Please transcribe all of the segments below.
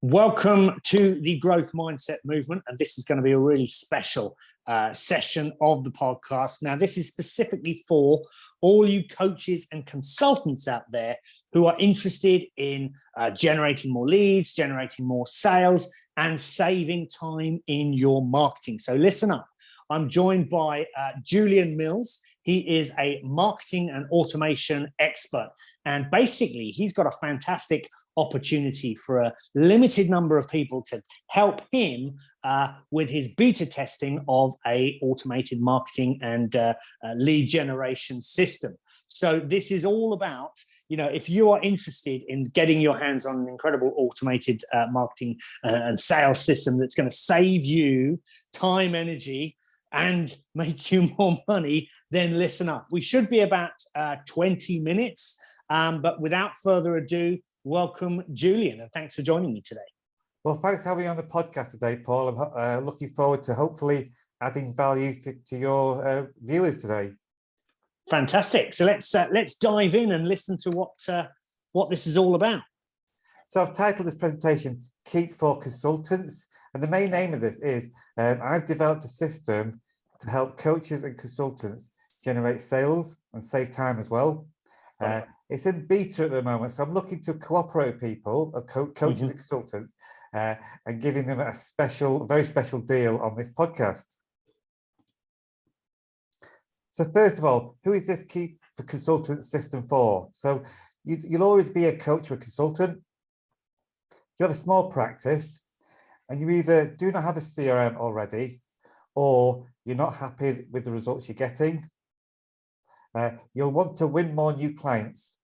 Welcome to the Growth Mindset Movement, and this is going to be a really special session of the podcast. Now, this is specifically for all you coaches and consultants out there who are interested in generating more leads, generating more sales, and saving time in your marketing. So listen up. I'm joined by Julian Mills. He is a marketing and automation expert, and basically he's got a fantastic opportunity for a limited number of people to help him with his beta testing of a automated marketing and lead generation system. So this is all about, if you are interested in getting your hands on an incredible automated marketing and sales system that's going to save you time, energy, and make you more money, then listen up. We should be about 20 minutes, but without further ado, welcome, Julian, and thanks for joining me today. Well, thanks for having me on the podcast today, Paul. I'm looking forward to hopefully adding value to your viewers today. Fantastic. So let's dive in and listen to what this is all about. So I've titled this presentation Keap for Consultants, and the main aim of this is I've developed a system to help coaches and consultants generate sales and save time as well. It's in beta at the moment, so I'm looking to cooperate with people, coaches and consultants, and giving them a very special deal on this podcast. So first of all, who is this Keap for Consultant system for? So you'll always be a coach or a consultant. You have a small practice, and you either do not have a CRM already, or you're not happy with the results you're getting. You'll want to win more new clients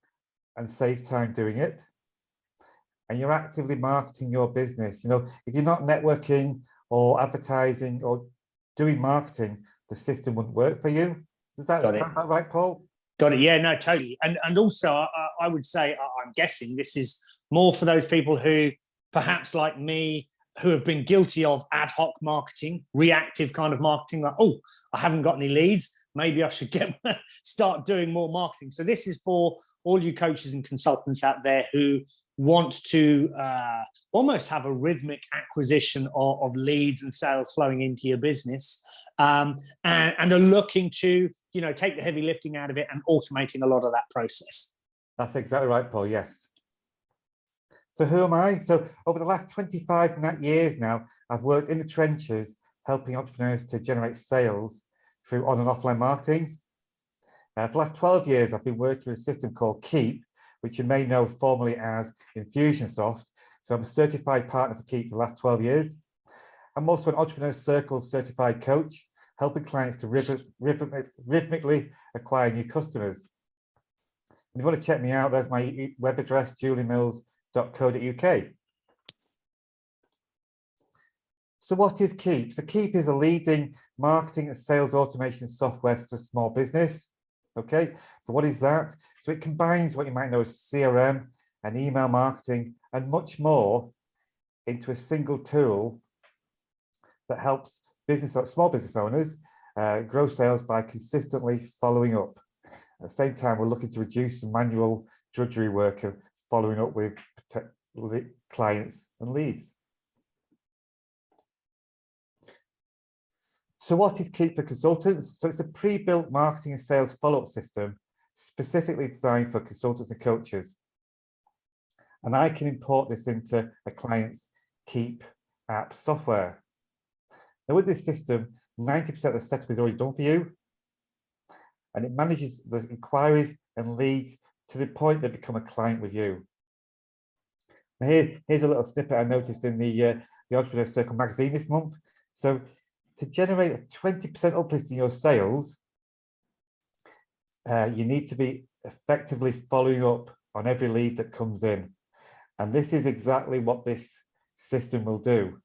and save time doing it. And you're actively marketing your business. If you're not networking or advertising or doing marketing, the system wouldn't work for you. Does that sound about right, Paul? Got it. Yeah, no, totally. And also, I would say, I'm guessing this is more for those people who, perhaps like me, who have been guilty of ad hoc marketing, reactive kind of marketing, like, oh, I haven't got any leads. Maybe I should start doing more marketing. So this is for all you coaches and consultants out there who want to almost have a rhythmic acquisition of leads and sales flowing into your business, and are looking to, take the heavy lifting out of it and automating a lot of that process. That's exactly right, Paul. Yes. So who am I? So over the last 25 years now, I've worked in the trenches, helping entrepreneurs to generate sales through on and offline marketing. For the last 12 years, I've been working with a system called Keap, which you may know formerly as Infusionsoft. So I'm a certified partner for Keap for the last 12 years. I'm also an Entrepreneur Circle certified coach, helping clients to rhythmically acquire new customers. And if you want to check me out, there's my web address, julianmills.co.uk. So what is Keap? So Keap is a leading marketing and sales automation software for small business. Okay, so what is that? So it combines what you might know as CRM and email marketing and much more into a single tool that helps small business owners grow sales by consistently following up. At the same time, we're looking to reduce the manual drudgery work of following up with clients and leads. So what is Keap for Consultants? So it's a pre-built marketing and sales follow-up system specifically designed for consultants and coaches. And I can import this into a client's Keap app software. Now with this system, 90% of the setup is already done for you. And it manages the inquiries and leads to the point they become a client with you. Now here's a little snippet I noticed in the Entrepreneur Circle magazine this month. So to generate a 20% uplift in your sales, you need to be effectively following up on every lead that comes in. And this is exactly what this system will do.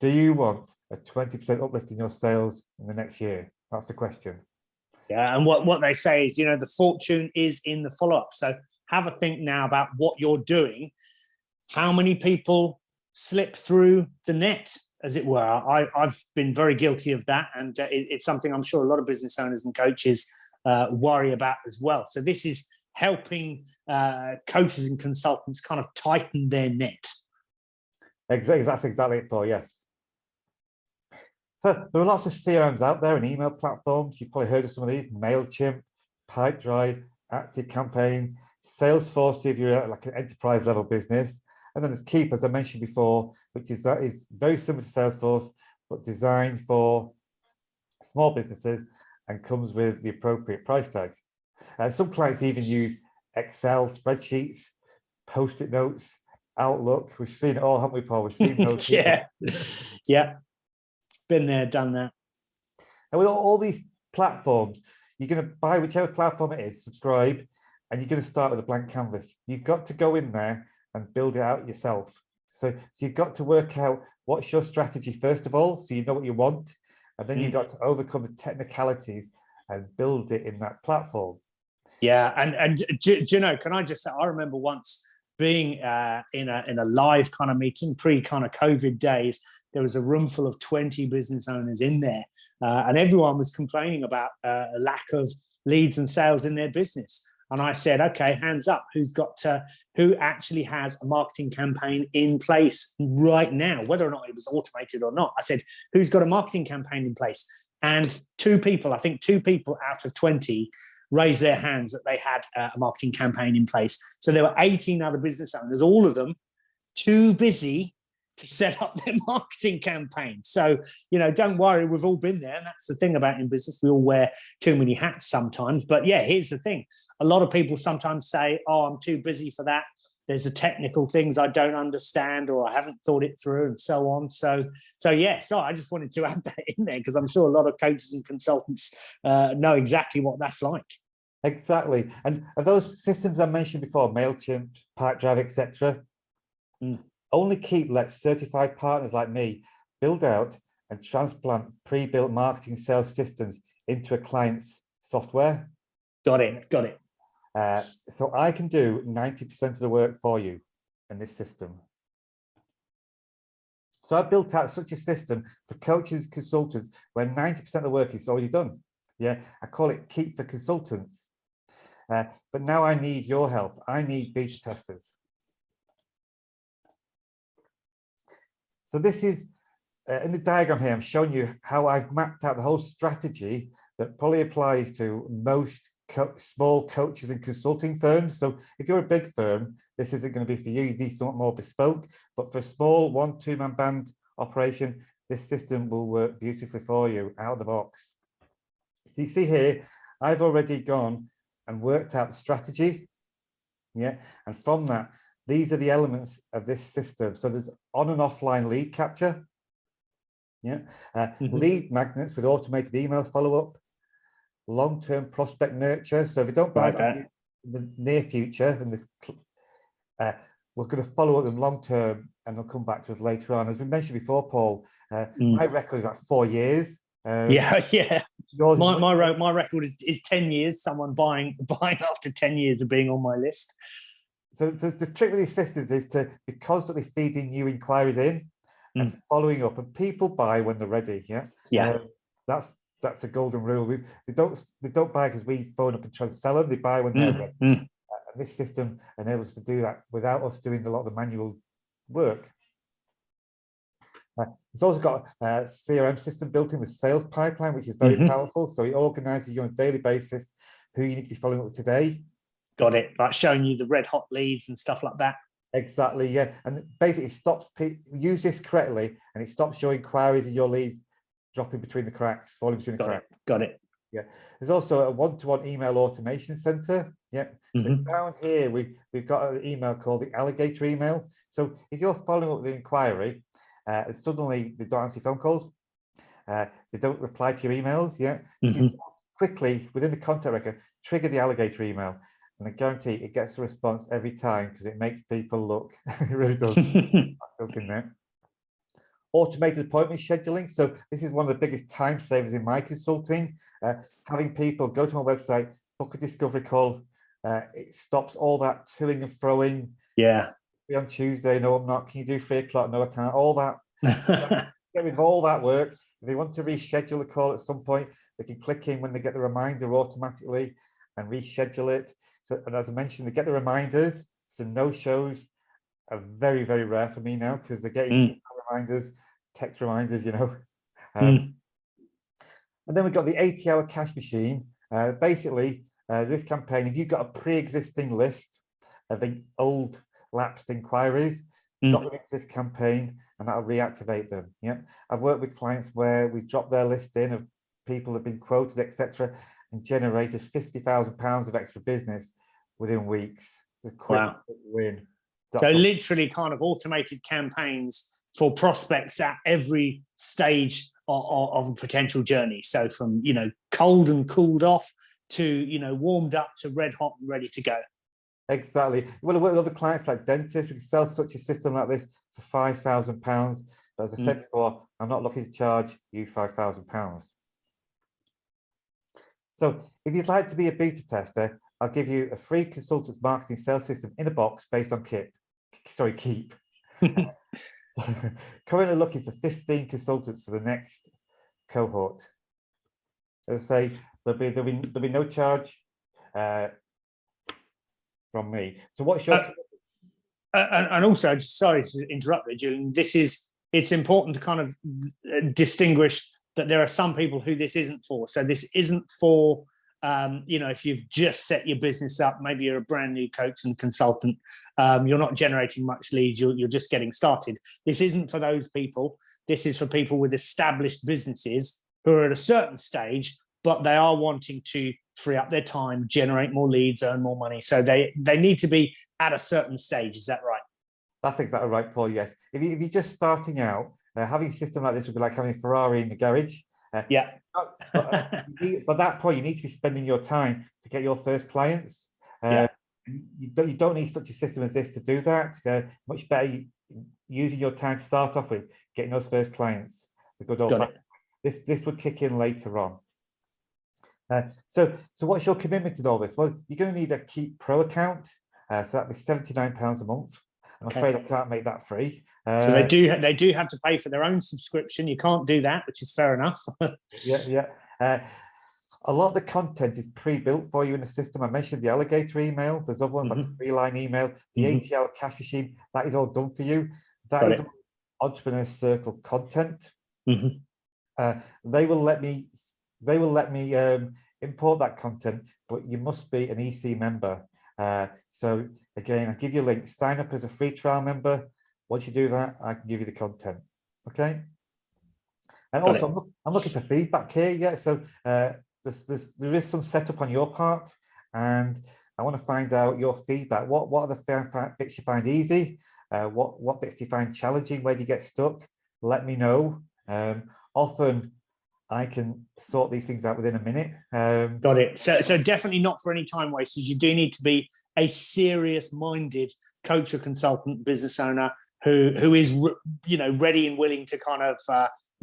Do you want a 20% uplift in your sales in the next year? That's the question. Yeah, and what they say is, the fortune is in the follow-up. So have a think now about what you're doing. How many people slip through the net, as it were? I've been very guilty of that, and it's something I'm sure a lot of business owners and coaches worry about as well. So this is helping coaches and consultants kind of tighten their net. Exactly, that's exactly it, Paul. Yes. So there are lots of CRMs out there and email platforms. You've probably heard of some of these: MailChimp, Pipedrive, ActiveCampaign, Salesforce if you're like an enterprise level business, and then there's Keap, as I mentioned before, which is very similar to Salesforce but designed for small businesses and comes with the appropriate price tag. Some clients even use Excel spreadsheets, post-it notes, Outlook. We've seen it all, haven't we, Paul? We've seen those. Yeah, yeah, been there, done that. And with all these platforms, you're going to buy whichever platform it is, subscribe, and you're going to start with a blank canvas. You've got to go in there and build it out yourself. So you've got to work out what's your strategy first of all, so you know what you want, and then you've got to overcome the technicalities and build it in that platform. Yeah, and do you know, can I just say, I remember once being in a live kind of meeting, pre kind of COVID days. There was a room full of 20 business owners in there, and everyone was complaining about a lack of leads and sales in their business. And I said, okay, hands up, who actually has a marketing campaign in place right now, whether or not it was automated or not. I said, who's got a marketing campaign in place? And I think two people out of 20 raised their hands that they had a marketing campaign in place. So there were 18 other business owners, all of them too busy to set up their marketing campaign. So, don't worry, we've all been there. And that's the thing about in business. We all wear too many hats sometimes. But yeah, here's the thing. A lot of people sometimes say, oh, I'm too busy for that. There's the technical things I don't understand, or I haven't thought it through, and so on. So yeah, so I just wanted to add that in there because I'm sure a lot of coaches and consultants know exactly what that's like. Exactly. And those systems I mentioned before, MailChimp, Pipedrive, etc., only Keap lets certified partners like me build out and transplant pre-built marketing sales systems into a client's software. Got it. So I can do 90% of the work for you in this system. So I built out such a system for coaches and consultants where 90% of the work is already done. Yeah, I call it Keap for Consultants. But now I need your help. I need beta testers. So this is, in the diagram here, I'm showing you how I've mapped out the whole strategy that probably applies to most small coaches and consulting firms. So if you're a big firm, this isn't going to be for you. You need something more bespoke. But for a small 1-2-man band operation, this system will work beautifully for you out of the box. So you see here, I've already gone and worked out the strategy. Yeah, and from that, these are the elements of this system. So there's on and offline lead capture. Yeah, lead magnets with automated email follow-up, long-term prospect nurture. So if they don't buy from you in the near future, then we're going to follow up them long-term, and they'll come back to us later on. As we mentioned before, Paul, my record is like 4 years. Yeah. Yours my record is 10 years. Someone buying after 10 years of being on my list. So the trick with these systems is to be constantly feeding new inquiries in and following up, and people buy when they're ready. Yeah. That's a golden rule. They don't buy because we phone up and try to sell them. They buy when they're ready. And this system enables us to do that without us doing a lot of the manual work. It's also got a CRM system built in with sales pipeline, which is very powerful. So it organizes you on a daily basis who you need to be following up today. Got it. Like showing you the red hot leads and stuff like that. Exactly, yeah. And basically stops, use this correctly, and it stops your inquiries and your leads dropping between the cracks, falling between the cracks. Got it. Yeah. There's also a one-to-one email automation center. Yeah. Down here, we've got an email called the alligator email. So if you're following up with the inquiry, and suddenly they don't answer phone calls, they don't reply to your emails. Yeah. You can quickly, within the contact record, trigger the alligator email. And I guarantee it gets a response every time because it makes people look. It really does. That's built in there. Automated appointment scheduling. So this is one of the biggest time savers in my consulting. Having people go to my website, book a discovery call. It stops all that toing and froing. Yeah. Be on Tuesday. No, I'm not. Can you do 3 o'clock? No, I can't. All that. Get rid of all that work. If they want to reschedule a call at some point, they can click in when they get the reminder automatically and reschedule it. So, and as I mentioned, they get the reminders, so no shows, are very, very rare for me now because they're getting email reminders, text reminders, you know. And then we've got the 80-hour cash machine. Basically, this campaign, if you've got a pre-existing list of the old lapsed inquiries, drop them into this campaign and that'll reactivate them. Yeah, I've worked with clients where we've dropped their list in of people that have been quoted, etc., and generated £50,000 of extra business within weeks. It's a quick win. So literally kind of automated campaigns for prospects at every stage of a potential journey. So from, you know, cold and cooled off to, you know, warmed up to red hot and ready to go. Exactly. Well, I work with other clients like dentists. We can sell such a system like this for £5,000. But as I said before, I'm not looking to charge you £5,000. So if you'd like to be a beta tester, I'll give you a free consultants marketing sales system in a box based on Keap. Currently looking for 15 consultants for the next cohort. As I say, there'll be no charge from me. So what's your and also, sorry to interrupt you, Julian, it's important to kind of distinguish that there are some people who this isn't for. So this isn't for you know, if you've just set your business up, maybe you're a brand new coach and consultant, you're not generating much leads, you're just getting started. This isn't for those people. This is for people with established businesses who are at a certain stage, but they are wanting to free up their time, generate more leads, earn more money. So they need to be at a certain stage. Is that right? That's exactly right, Paul. Yes. If you're just starting out, having a system like this would be like having a Ferrari in the garage. Yeah. But that point, you need to be spending your time to get your first clients. You don't need such a system as this to do that. Much better using your time to start off with, getting those first clients. The good old this would kick in later on. So what's your commitment to all this? Well, you're going to need a Keap Pro account. So that'd be £79 a month. I'm afraid I can't make that free. So they do have to pay for their own subscription. You can't do that, which is fair enough. Yeah. A lot of the content is pre-built for you in the system. I mentioned the alligator email. There's other ones like the Freeline email, the 80-hour cash machine. That is all done for you. That is Entrepreneur Circle content. They will let me import that content, but you must be an EC member. So again, I'll give you a link. Sign up as a free trial member. Once you do that, I can give you the content. Okay. And also, I'm looking for feedback here. Yeah. So there is some setup on your part, and I want to find out your feedback. What are the bits you find easy? What bits do you find challenging? Where do you get stuck? Let me know. Often I can sort these things out within a minute. Got it. So definitely not for any time wasters. You do need to be a serious-minded coach or consultant, business owner who is, you know, ready and willing to kind of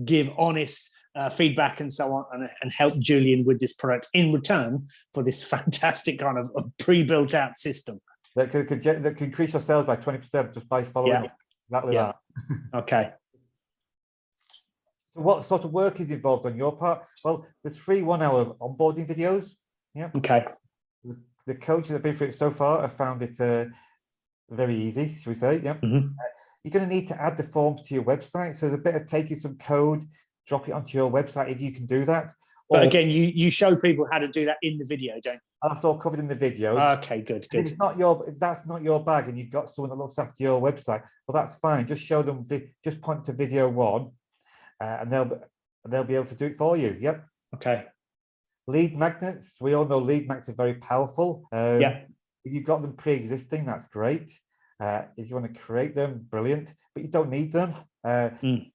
give honest feedback and so on, and help Julian with this product in return for this fantastic kind of pre-built out system that can increase your sales by 20% just by following exactly that. Okay. So what sort of work is involved on your part? Well, there's free 1 hour of onboarding videos. Yeah. Okay. The coaches that have been through it so far have found it very easy, should we say? Yeah. You're going to need to add the forms to your website. So there's a bit of taking some code, drop it onto your website if you can do that. But again, you show people how to do that in the video, don't you? That's all covered in the video. Okay, good. If that's not your bag and you've got someone that looks after your website, well, that's fine. Just show them, just point to video 1. And they'll be able to do it for you. Yep. Okay. Lead magnets. We all know lead magnets are very powerful. If you've got them pre-existing, that's great. If you want to create them, brilliant. But you don't need them. But you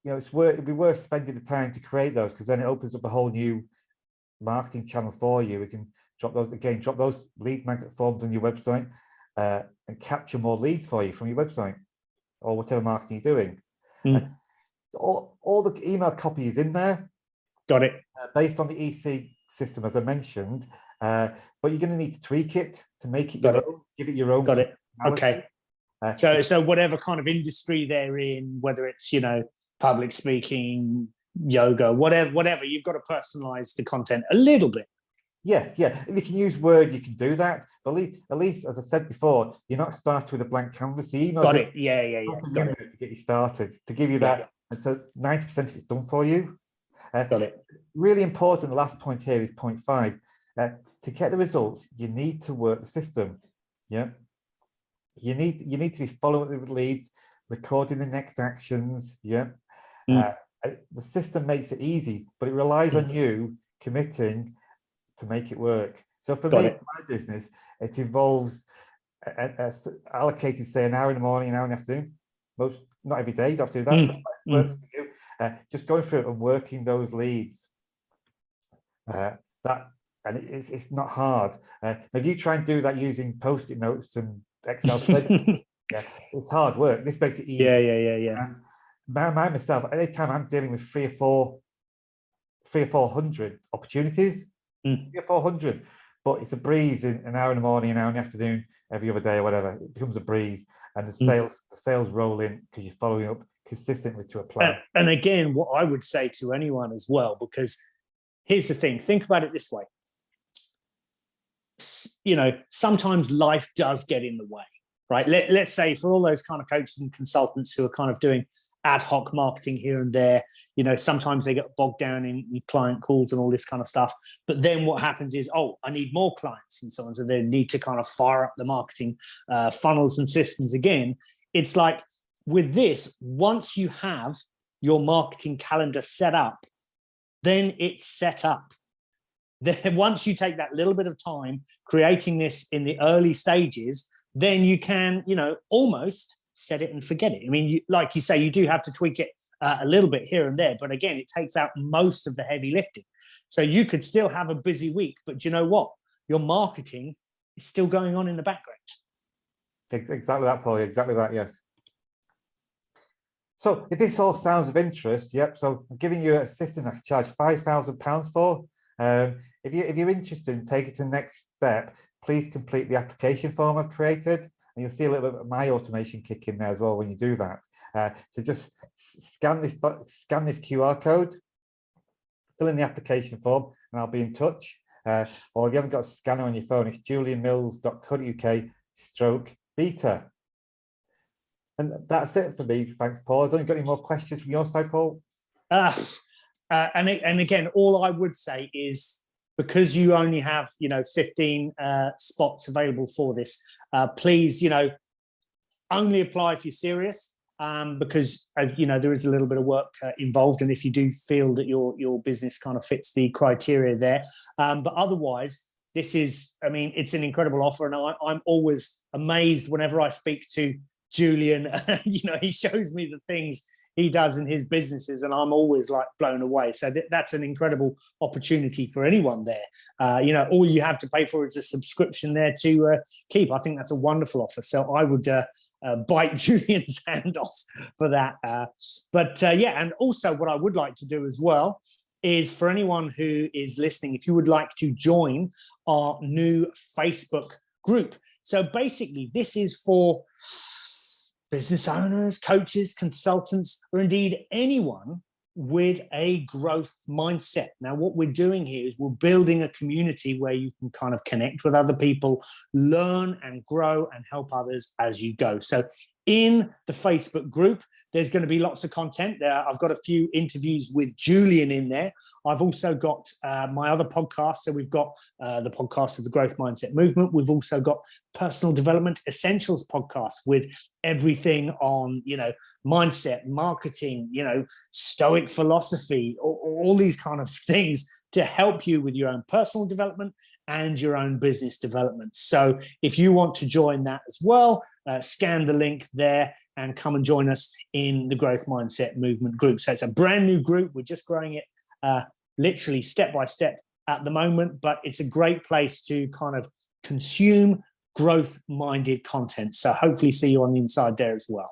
know, it'd be worth spending the time to create those, because then it opens up a whole new marketing channel for you. We can drop those lead magnet forms on your website and capture more leads for you from your website or whatever marketing you're doing. All the email copy is in there. Got it. Based on the EC system, as I mentioned, but you're going to need to tweak it to make it your own, give it your own. Got it. Okay. So whatever kind of industry they're in, whether it's, you know, public speaking, yoga, whatever, you've got to personalize the content a little bit. Yeah, yeah. If you can use Word, you can do that. But at least, as I said before, you're not starting with a blank canvas. The emails Got are it. Yeah. something Got in it. there to get you started, to give you Yeah. that. And so 90% it's done for you. Got it. Really important, the last point here is point 5. To get the results, you need to work the system. Yeah. You need to be following the leads, recording the next actions. Yeah. The system makes it easy, but it relies on you committing to make it work. So for me, my business, it involves allocating, say, an hour in the morning, an hour in the afternoon. Not every day, you have to do that. But it works for you. Just going through it and working those leads. It's not hard. If you try and do that using Post-it notes and Excel spreadsheets, yeah, it's hard work. This makes it easy. Yeah. And myself, at any time I'm dealing with 300 or 400 opportunities, 300 or 400, but it's a breeze in an hour in the morning, an hour in the afternoon, every other day or whatever. It becomes a breeze, and the sales roll in because you're following up consistently to a plan. And again, what I would say to anyone as well, because here's the thing, think about it this way. Sometimes life does get in the way, right? Let's say for all those kind of coaches and consultants who are kind of doing ad hoc marketing here and there, sometimes they get bogged down in client calls and all this kind of stuff. But then what happens is, I need more clients and so on. So they need to kind of fire up the marketing funnels and systems again. It's like with this, once you have your marketing calendar set up, then it's set up. Then once you take that little bit of time creating this in the early stages, then you can, almost set it and forget it. I mean, like you say, you do have to tweak it a little bit here and there, but again, it takes out most of the heavy lifting. So you could still have a busy week, but you know what? Your marketing is still going on in the background. Exactly that, Paul. Exactly that. Yes. So if this all sounds of interest, yep. So I'm giving you a system I can charge £5,000 for. If you're interested in taking it to the next step, please complete the application form I've created, and you'll see a little bit of my automation kick in there as well when you do that. So just scan this QR code, fill in the application form, and I'll be in touch. Or if you haven't got a scanner on your phone, it's julianmills.co.uk/beta. And that's it for me. Thanks, Paul. Have you got any more questions from your side, Paul? And again, all I would say is, because you only have 15 spots available for this, please only apply if you're serious, because there is a little bit of work involved, and if you do feel that your business kind of fits the criteria there, but otherwise this is, it's an incredible offer, and I'm always amazed whenever I speak to Julian. He shows me the things he does in his businesses, and I'm always like blown away. So that's an incredible opportunity for anyone there. All you have to pay for is a subscription there to Keap. I think that's a wonderful offer. So I would bite Julian's hand off for that. And also what I would like to do as well is, for anyone who is listening, if you would like to join our new Facebook group. So basically this is for business owners, coaches, consultants, or indeed anyone with a growth mindset. Now, what we're doing here is we're building a community where you can kind of connect with other people, learn and grow and help others as you go. So in the Facebook group, there's going to be lots of content there. I've got a few interviews with Julian in there. I've also got my other podcast. So we've got the podcast of the Growth Mindset Movement. We've also got Personal Development Essentials podcast with everything on, mindset, marketing, Stoic philosophy, all these kind of things to help you with your own personal development and your own business development. So if you want to join that as well, scan the link there and come and join us in the Growth Mindset Movement group. So it's a brand new group. We're just growing it literally step by step at the moment, but it's a great place to kind of consume growth-minded content. So hopefully see you on the inside there as well.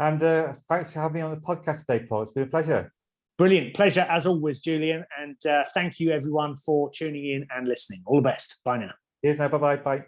And thanks for having me on the podcast today, Paul. It's been a pleasure. Brilliant. Pleasure as always, Julian. And thank you everyone for tuning in and listening. All the best. Bye now. Cheers now. Bye-bye. Bye.